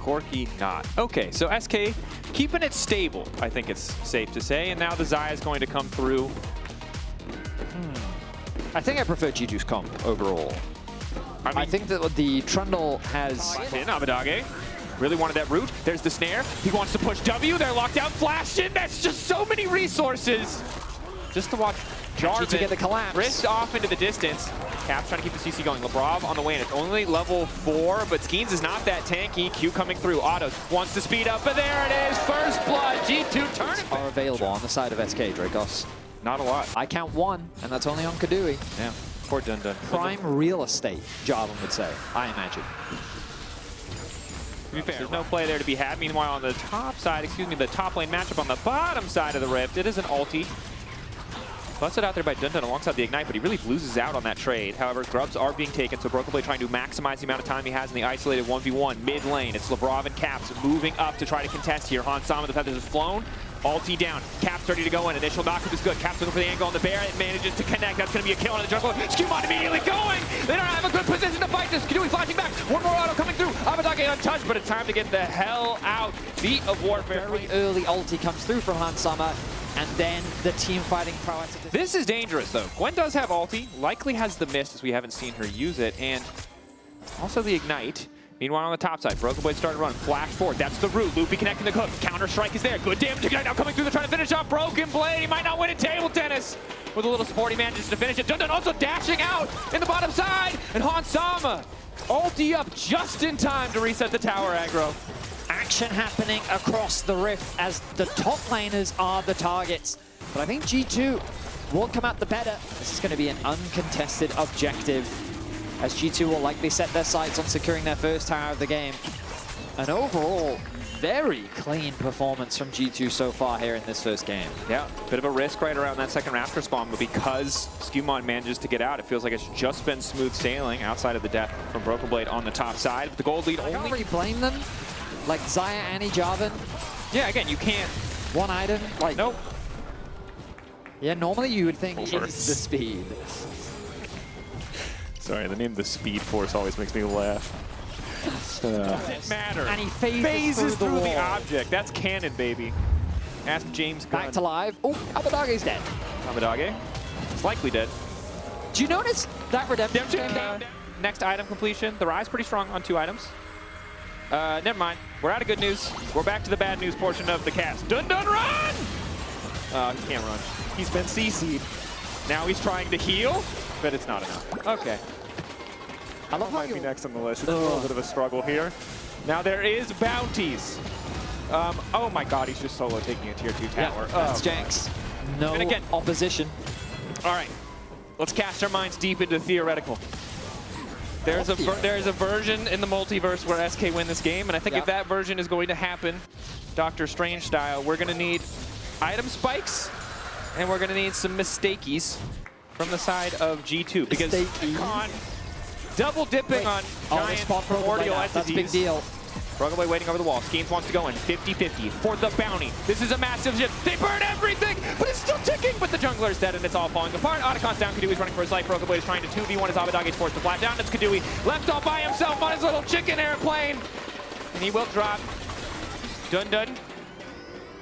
Corki not. Okay, so SK keeping it stable, I think it's safe to say. And now the Xayah is going to come through. I think I prefer G2's comp overall. I think that the Trundle has... In Abadage. Really wanted that root. There's the snare. He wants to push W. They're locked down. Flash in. That's just so many resources. Just to watch Jarvan to get the collapse. Wrist off into the distance. Caps trying to keep the CC going. Labrov on the way, and it's only level 4, but Skeens is not that tanky. Q coming through. Autos wants to speed up, but there it is. First blood. G2 turn it. Are available on the side of SK, Dracos. Not a lot. I count 1, and that's only on Kadui. Yeah. Poor Dundun. Prime real estate, Jarvan would say, I imagine. To be fair, there's no play there to be had. Meanwhile, on the top side, the top lane matchup on the bottom side of the Rift, it is an ulti. Busted out there by Dundun alongside the Ignite, but he really loses out on that trade. However, grubs are being taken, so Broken Blade trying to maximize the amount of time he has in the isolated 1v1 mid lane. It's Labrov and Caps moving up to try to contest here. Han Sama, the feathers is flown. Ulti down. Caps ready to go in. Initial knockup is good. Caps looking for the angle on the bear. It manages to connect. That's going to be a kill on the jungle. Skewmon immediately going. They don't have a good position to fight this. Kadui flashing back. One more auto coming through. Abadage untouched, but it's time to get the hell out. Beat of Warfare. Very early ulti comes through from Han Sama, and then the team fighting prowess. This is dangerous, though. Gwen does have ulti. Likely has the mist, as we haven't seen her use it, and also the Ignite. Meanwhile, on the top side, Broken Blade starting to run. Flash forward. That's the root. Loopy connecting the hook. Counter strike is there. Good damage. Ignite now coming through. They're trying to finish off Broken Blade. He might not win in table tennis. With a little support, he manages to finish it. Dundun also dashing out in the bottom side. And Han Sama ulti up just in time to reset the tower aggro. Action happening across the Rift as the top laners are the targets. But I think G2 will come out the better. This is going to be an uncontested objective, as G2 will likely set their sights on securing their first tower of the game. An overall very clean performance from G2 so far here in this first game. Yeah, bit of a risk right around that second Raptor spawn, but because Skewmon manages to get out, it feels like it's just been smooth sailing outside of the death from Broken Blade on the top side. But the gold lead only... I can't really blame them. Like Xayah, Annie, Jarvan. Yeah, again, you can't... One item, like... Nope. Yeah, normally you would think it's the speed. Sorry, the name The Speed Force always makes me laugh. Doesn't matter. And he phases through the object. That's canon, baby. Ask James Gunn. Back to live. Oh, Abadage's dead. Abadage is likely dead. Do you notice that redemption? Next item completion. The Rise pretty strong on 2 items. Never mind. We're out of good news. We're back to the bad news portion of the cast. Dundun run! He can't run. He's been CC'd. Now he's trying to heal, but it's not enough. Okay. I love how might be next on the list. It's a little bit of a struggle here. Now there is bounties. Oh my god, he's just solo taking a tier 2 tower. Yeah, that's Janks. No and again, opposition. All right, let's cast our minds deep into theoretical. There's a version in the multiverse where SK win this game, and I think if that version is going to happen, Doctor Strange style, we're going to need item spikes, and we're going to need some mistakies from the side of G2. Because double dipping on giant primordial entities. That's a big deal. Broken Blade waiting over the wall. Skeens wants to go in 50-50 for the bounty. This is a massive shift. They burn everything, but it's still ticking. But the jungler's dead and it's all falling apart. Otacon's down. Kadui's running for his life. Broken Blade is trying to 2v1 as Abadage's forced to flat down. It's Kadui left all by himself on his little chicken airplane. And he will drop. Dundun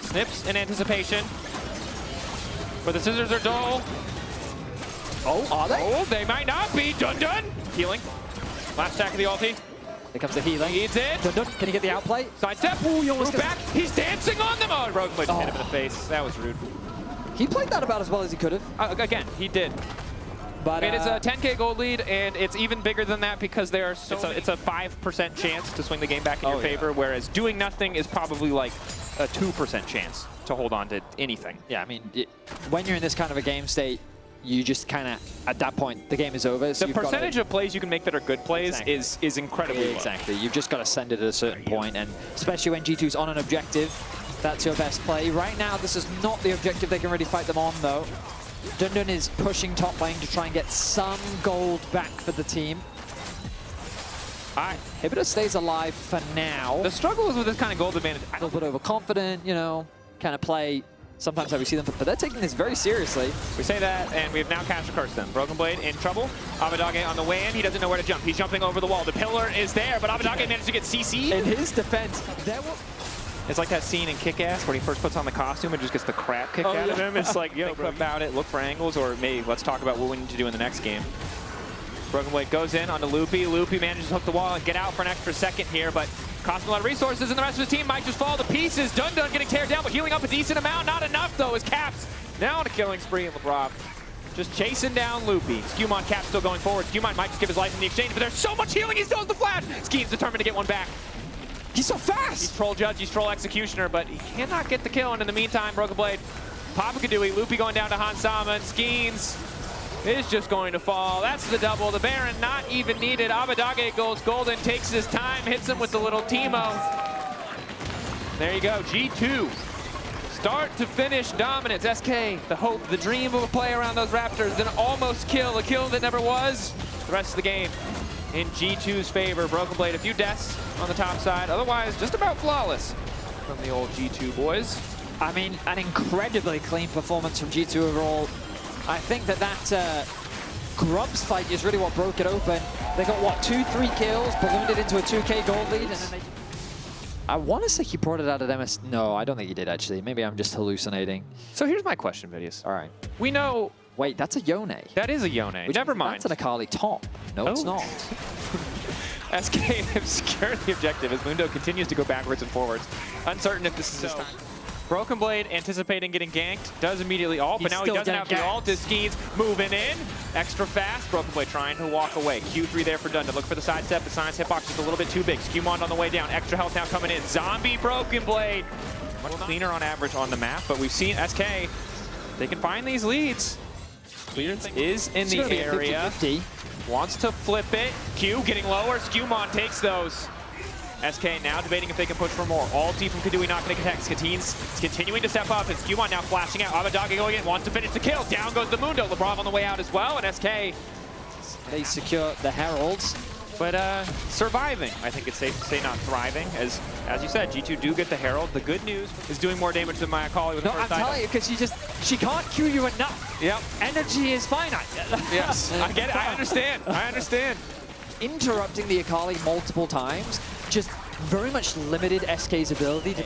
snips in anticipation. But the scissors are dull. Oh, are they? Oh, they might not be. Dundun healing. Last stack of the ulti. Here comes the healing. Needs it. Dundun, can he get the outplay? Sidestep. Ooh, you almost back. He's dancing on them. Oh, Broken Blade hit him in the face. That was rude. He played that about as well as he could have. Again, he did. But it is a 10K gold lead, and it's even bigger than that because they are so it's a 5% chance to swing the game back in your favor, whereas doing nothing is probably like a 2% chance to hold on to anything. Yeah, I mean, when you're in this kind of a game state, you just kind of, at that point, the game is over. So the percentage of plays you can make that are good plays is incredibly low. Exactly. You've just got to send it at a certain point, and especially when G2's on an objective, that's your best play. Right now, this is not the objective they can really fight them on, though. Dundun is pushing top lane to try and get some gold back for the team. Hibita stays alive for now. The struggle is with this kind of gold advantage. A little bit overconfident, you know, kind of play sometimes how we see them, but they're taking this very seriously. We say that, and we have now Cash cursed them. Broken Blade in trouble. Abadage on the way in. He doesn't know where to jump. He's jumping over the wall. The pillar is there, but Abadage managed to get CC'd. In his defense, there will... It's like that scene in Kick-Ass when he first puts on the costume and just gets the crap kicked out of him. It's like, yo, think about it, look for angles, or maybe let's talk about what we need to do in the next game. Broken Blade goes in onto Loopy. Loopy manages to hook the wall and get out for an extra second here, but costing a lot of resources, and the rest of his team might just fall to pieces. Dun getting teared down, but healing up a decent amount. Not enough, though, as Caps now on a killing spree, and LeBron just chasing down Loopy. Skewmon Caps still going forward. Skewmon might just give his life in the exchange, but there's so much healing, he still has the flash. Skeen's determined to get one back. He's so fast! He's Troll Judge, he's Troll Executioner, but he cannot get the kill, and in the meantime, Broken Blade, Papa Kadooey, Loopy going down to Hansama, and Skeens is just going to fall. That's the double. The Baron not even needed. Abadage goes golden, takes his time, hits him with the little Teemo. There you go, G2. Start to finish dominance. SK, the hope, the dream of a play around those Raptors, then almost kill, a kill that never was. The rest of the game in G2's favor. Broken Blade, a few deaths on the top side. Otherwise, just about flawless from the old G2 boys. I mean, an incredibly clean performance from G2 overall. I think that Grubs fight is really what broke it open. They got, what, 2-3 kills, ballooned it into a 2K gold lead, and then they... I want to say he brought it out of MS. No, I don't think he did, actually. Maybe I'm just hallucinating. So here's my question, Vidius. All right. We know... Wait, that's a Yone. That is a Yone. Never mind. That's an Akali top. No, it's not. SK have secured the objective as Mundo continues to go backwards and forwards. Uncertain if this is his time. Broken Blade anticipating getting ganked, does immediately ult, but now he doesn't have the ult. His Skeens moving in, extra fast. Broken Blade trying to walk away. Q3 there for Dundon. Look for the sidestep. The science hitbox just a little bit too big. Skewmon on the way down. Extra health now coming in. Zombie Broken Blade. Much cleaner on average on the map, but we've seen SK. They can find these leads. Clearance is in the area. 50-50. Wants to flip it. Q getting lower. Skewmon takes those. SK now debating if they can push for more. Ulti from Kadooey not going to connect. Skateen's continuing to step up, and Skewmon now flashing out. Abadage going in, wants to finish the kill. Down goes the Mundo. LeBron on the way out as well, and SK. They secure the Heralds. But surviving, I think it's safe to say, not thriving. As you said, G2 do get the Herald. The good news is doing more damage than my Akali with the first item. I'm telling you, because she can't Q you enough. Yep. Energy is finite. Yes, I get it. I understand. I understand. Interrupting the Akali multiple times just very much limited SK's ability to...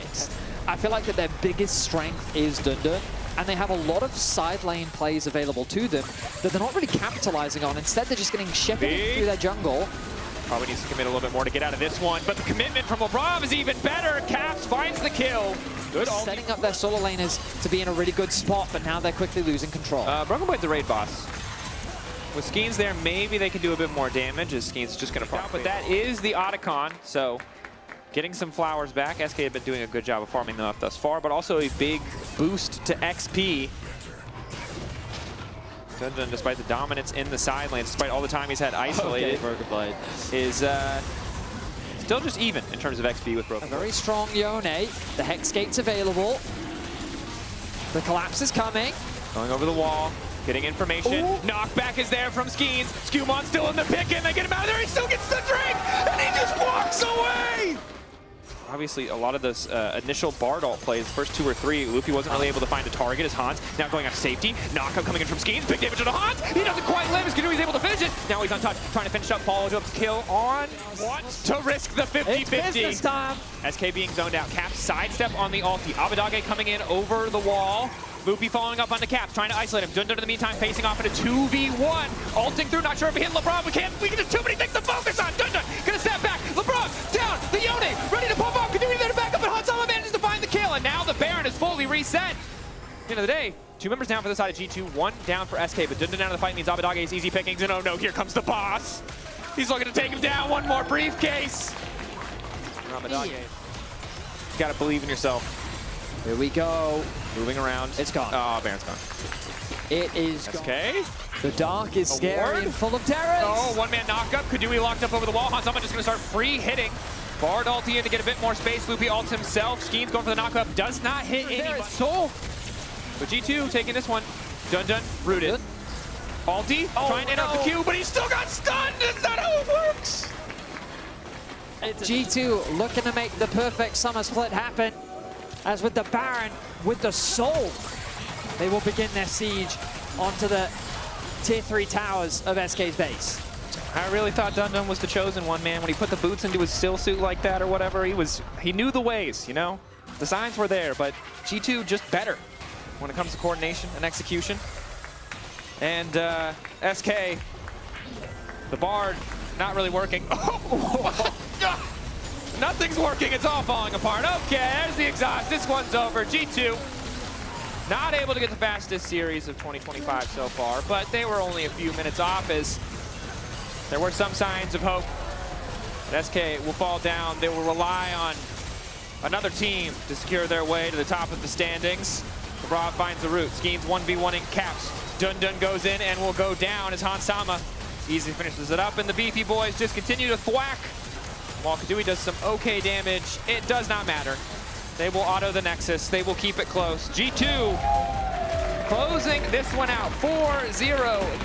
I feel like that their biggest strength is Dundun, and they have a lot of side lane plays available to them that they're not really capitalizing on. Instead, they're just getting shepherded through their jungle. Probably needs to commit a little bit more to get out of this one, but the commitment from LeBron is even better. Caps finds the kill. Good. Setting up their solo laners to be in a really good spot, but now they're quickly losing control. Broken Blade's the raid boss. With Skeens there, maybe they can do a bit more damage, as Skeens is just going to pop. But that is the Otacon, so getting some flowers back. SK have been doing a good job of farming them up thus far, but also a big boost to XP. Dundun, despite the dominance in the side lanes, despite all the time he's had isolated, Broken Blade is still just even in terms of XP with Broken Blade. A very strong Yone. The Hex Gate's available. The collapse is coming. Going over the wall. Getting information. Ooh. Knockback is there from Skeens. Skewmon still in the pick, and they get him out of there. He still gets the drink, and he just walks away. Obviously, a lot of this initial Bard ult plays, first 2 or 3, Loopy wasn't really able to find a target as Hans. Now going on safety. Knockup coming in from Skeens. Big damage to Hans. He doesn't quite live. He's able to finish it. Now he's untouched. Trying to finish up. Followed up to kill on what? To risk the 50-50. This time. SK being zoned out. Caps sidestep on the ulti. Abadage coming in over the wall. Loopy following up on the Caps, trying to isolate him. Dundun in the meantime facing off at a 2v1. Ulting through, not sure if he hit LeBron. We can do too many things to focus on. Dundun gonna step back. LeBron down. The Yone ready to pop off. Kadooey there to back up, and Hansama manages to find the kill. And now the Baron is fully reset. At the end of the day, 2 members down for the side of G2, 1 down for SK. But Dundun out of the fight means Abadage's easy pickings. And oh no, here comes the boss. He's looking to take him down. 1 more briefcase. Abadage, you gotta believe in yourself. Here we go. Moving around. It's gone. Oh, Baron's gone. It is SK. gone. The dark is scary and full of terrors. Oh, 1-man knockup. Kadooey locked up over the wall. Hansama just going to start free hitting. Bard ulti in to get a bit more space. Loopy ults himself. Skeens going for the knockup. Does not hit anybody. But G2 taking this one. Dundun rooted. Ulti trying to interrupt the Q, but he still got stunned. Is that how it works? G2 looking to make the perfect summer split happen. as with the Baron, with the Soul, they will begin their siege onto the tier 3 towers of SK's base. I really thought Dundun was the chosen one, man. When he put the boots into his still suit like that or whatever, he knew the ways, you know? The signs were there, but G2 just better when it comes to coordination and execution. And SK, the Bard, not really working. Nothing's working, it's all falling apart. Okay, there's the exhaust, this one's over. G2, not able to get the fastest series of 2025 so far, but they were only a few minutes off as there were some signs of hope. But SK will fall down. They will rely on another team to secure their way to the top of the standings. Brav finds the route. Skeens 1v1ing Caps. Dundun goes in and will go down as Hansama easily finishes it up. And the Beefy boys just continue to thwack. While Kadui does some okay damage, it does not matter. They will auto the Nexus. They will keep it close. G2 closing this one out 4-0.